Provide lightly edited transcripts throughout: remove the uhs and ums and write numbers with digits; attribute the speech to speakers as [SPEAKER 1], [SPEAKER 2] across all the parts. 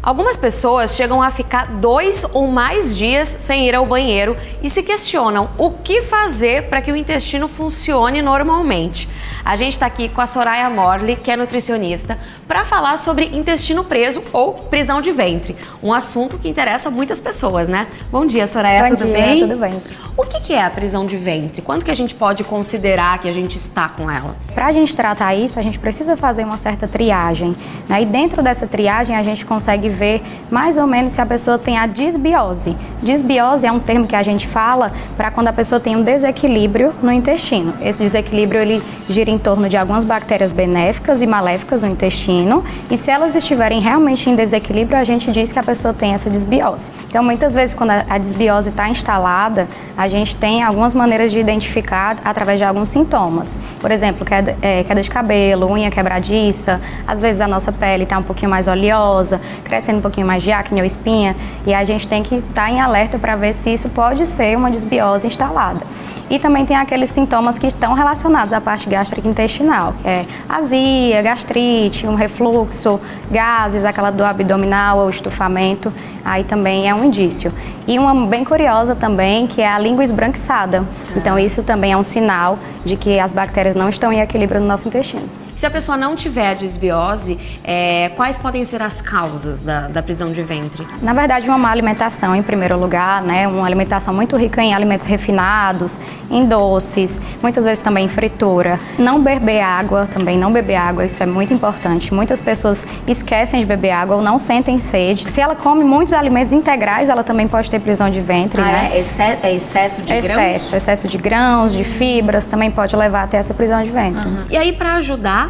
[SPEAKER 1] Algumas pessoas chegam a ficar 2 ou mais dias sem ir ao banheiro e se questionam o que fazer para que o intestino funcione normalmente. A gente está aqui com a Soraya Morley, que é nutricionista, para falar sobre intestino preso ou prisão de ventre, um assunto que interessa muitas pessoas, né? Bom dia, Soraya, tudo bem?
[SPEAKER 2] Tudo bem.
[SPEAKER 1] O que é a prisão de ventre? Quando que a gente pode considerar que a gente está com ela?
[SPEAKER 2] Para a gente tratar isso, a gente precisa fazer uma certa triagem, né? E dentro dessa triagem a gente consegue ver mais ou menos se a pessoa tem a disbiose. Disbiose é um termo que a gente fala para quando a pessoa tem um desequilíbrio no intestino. Esse desequilíbrio ele gira em torno de algumas bactérias benéficas e maléficas no intestino, e se elas estiverem realmente em desequilíbrio, a gente diz que a pessoa tem essa disbiose. Então, muitas vezes, quando a disbiose está instalada, a gente tem algumas maneiras de identificar através de alguns sintomas. Por exemplo, queda de cabelo, unha quebradiça, às vezes a nossa pele está um pouquinho mais oleosa, crescendo um pouquinho mais de acne ou espinha, e a gente tem que estar em alerta para ver se isso pode ser uma disbiose instalada. E também tem aqueles sintomas que estão relacionados à parte gástrica intestinal, que é azia, gastrite, um refluxo, gases, aquela dor abdominal ou estufamento, aí também é um indício. E uma bem curiosa também, que é a língua esbranquiçada. Então isso também é um sinal de que as bactérias não estão em equilíbrio no nosso intestino.
[SPEAKER 1] Se a pessoa não tiver a disbiose, quais podem ser as causas da prisão de ventre?
[SPEAKER 2] Na verdade, uma má alimentação, em primeiro lugar, né? Uma alimentação muito rica em alimentos refinados, em doces, muitas vezes também em fritura. Não beber água, também não beber água, isso é muito importante. Muitas pessoas esquecem de beber água ou não sentem sede. Se ela come muitos alimentos integrais, ela também pode ter prisão de ventre, né?
[SPEAKER 1] Excesso de grãos?
[SPEAKER 2] Excesso de grãos, de fibras, também pode levar até essa prisão de ventre.
[SPEAKER 1] E aí, para ajudar,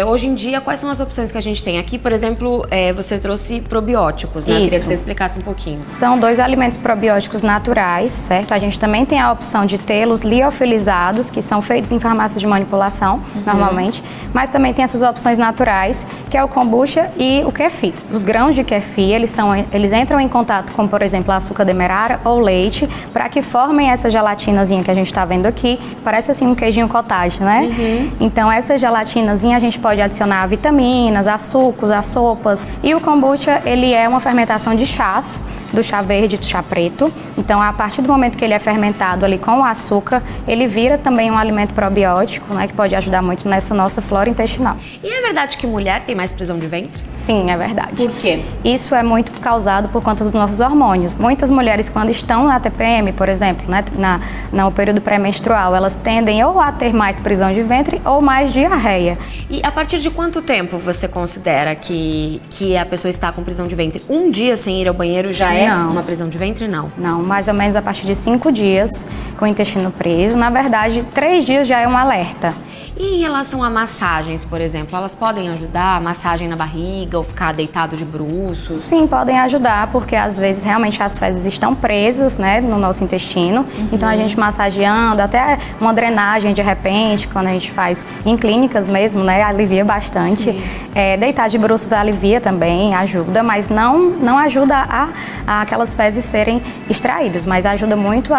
[SPEAKER 1] hoje em dia, quais são as opções que a gente tem? Aqui, por exemplo, você trouxe probióticos, né? Eu queria que você explicasse um pouquinho.
[SPEAKER 2] São 2 alimentos probióticos naturais, certo? A gente também tem a opção de tê-los liofilizados, que são feitos em farmácia de manipulação, normalmente, mas também tem essas opções naturais, que é o kombucha e o kefir. Os grãos de kefir, eles entram em contato com, por exemplo, açúcar demerara ou leite, para que formem essa gelatinazinha que a gente está vendo aqui. Parece assim um queijinho cottage, né? Então, essa gelatinazinha a gente pode adicionar vitaminas, a sucos, a sopas. E o kombucha, ele é uma fermentação de chás, do chá verde e do chá preto. Então, a partir do momento que ele é fermentado ali com o açúcar, ele vira também um alimento probiótico, né, que pode ajudar muito nessa nossa flora intestinal. E
[SPEAKER 1] é verdade que mulher tem mais prisão de ventre?
[SPEAKER 2] Sim, é verdade.
[SPEAKER 1] Por quê?
[SPEAKER 2] Isso é muito causado por conta dos nossos hormônios. Muitas mulheres, quando estão na TPM, por exemplo, né, no período pré-menstrual, elas tendem ou a ter mais prisão de ventre ou mais diarreia.
[SPEAKER 1] E a partir de quanto tempo você considera que a pessoa está com prisão de ventre? Um dia sem ir ao banheiro já é uma prisão de ventre? Não.
[SPEAKER 2] Não, mais ou menos a partir de 5 dias com o intestino preso. Na verdade, 3 dias já é um alerta.
[SPEAKER 1] E em relação a massagens, por exemplo, elas podem ajudar? Massagem na barriga ou ficar deitado de bruços?
[SPEAKER 2] Sim, podem ajudar, porque às vezes realmente as fezes estão presas, né, no nosso intestino. Então a gente massageando, até uma drenagem de repente, quando a gente faz em clínicas mesmo, né, alivia bastante. Deitar de bruços alivia também, ajuda, mas não ajuda a aquelas fezes serem extraídas, mas ajuda muito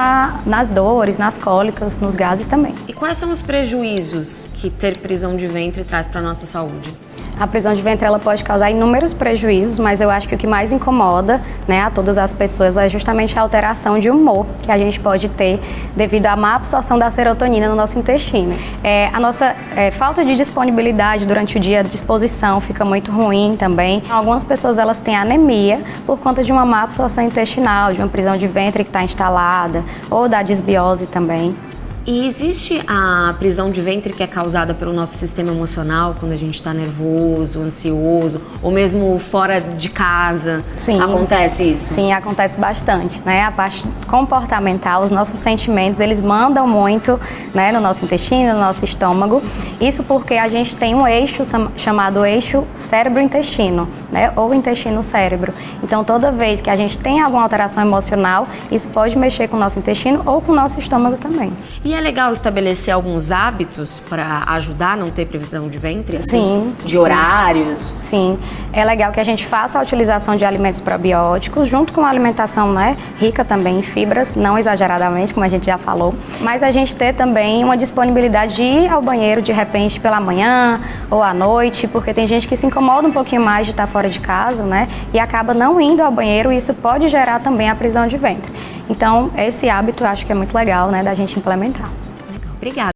[SPEAKER 2] nas dores, nas cólicas, nos gases também.
[SPEAKER 1] E quais são os prejuízos que ter prisão de ventre traz para a nossa saúde?
[SPEAKER 2] A prisão de ventre ela pode causar inúmeros prejuízos, mas eu acho que o que mais incomoda, né, a todas as pessoas é justamente a alteração de humor que a gente pode ter devido à má absorção da serotonina no nosso intestino. A nossa falta de disponibilidade durante o dia, a disposição fica muito ruim também. Algumas pessoas elas têm anemia por conta de uma má absorção intestinal, de uma prisão de ventre que está instalada, ou da disbiose também.
[SPEAKER 1] E existe a prisão de ventre que é causada pelo nosso sistema emocional, quando a gente está nervoso, ansioso, ou mesmo fora de casa?
[SPEAKER 2] Sim.
[SPEAKER 1] Acontece isso?
[SPEAKER 2] Sim, acontece bastante, né? A parte comportamental, os nossos sentimentos, eles mandam muito, né, no nosso intestino, no nosso estômago. Isso porque a gente tem um eixo chamado eixo cérebro-intestino, né? Ou intestino-cérebro. Então, toda vez que a gente tem alguma alteração emocional, isso pode mexer com o nosso intestino ou com o nosso estômago também.
[SPEAKER 1] E é legal estabelecer alguns hábitos para ajudar a não ter previsão de ventre? Assim,
[SPEAKER 2] Sim.
[SPEAKER 1] De horários?
[SPEAKER 2] Sim. É legal que a gente faça a utilização de alimentos probióticos, junto com a alimentação, né, rica também em fibras, não exageradamente, como a gente já falou. Mas a gente ter também uma disponibilidade de ir ao banheiro, de repente, pela manhã ou à noite, porque tem gente que se incomoda um pouquinho mais de estar fora de casa, né, e acaba não indo ao banheiro, e isso pode gerar também a prisão de ventre. Então, esse hábito eu acho que é muito legal, né, da gente implementar.
[SPEAKER 1] Legal, obrigada.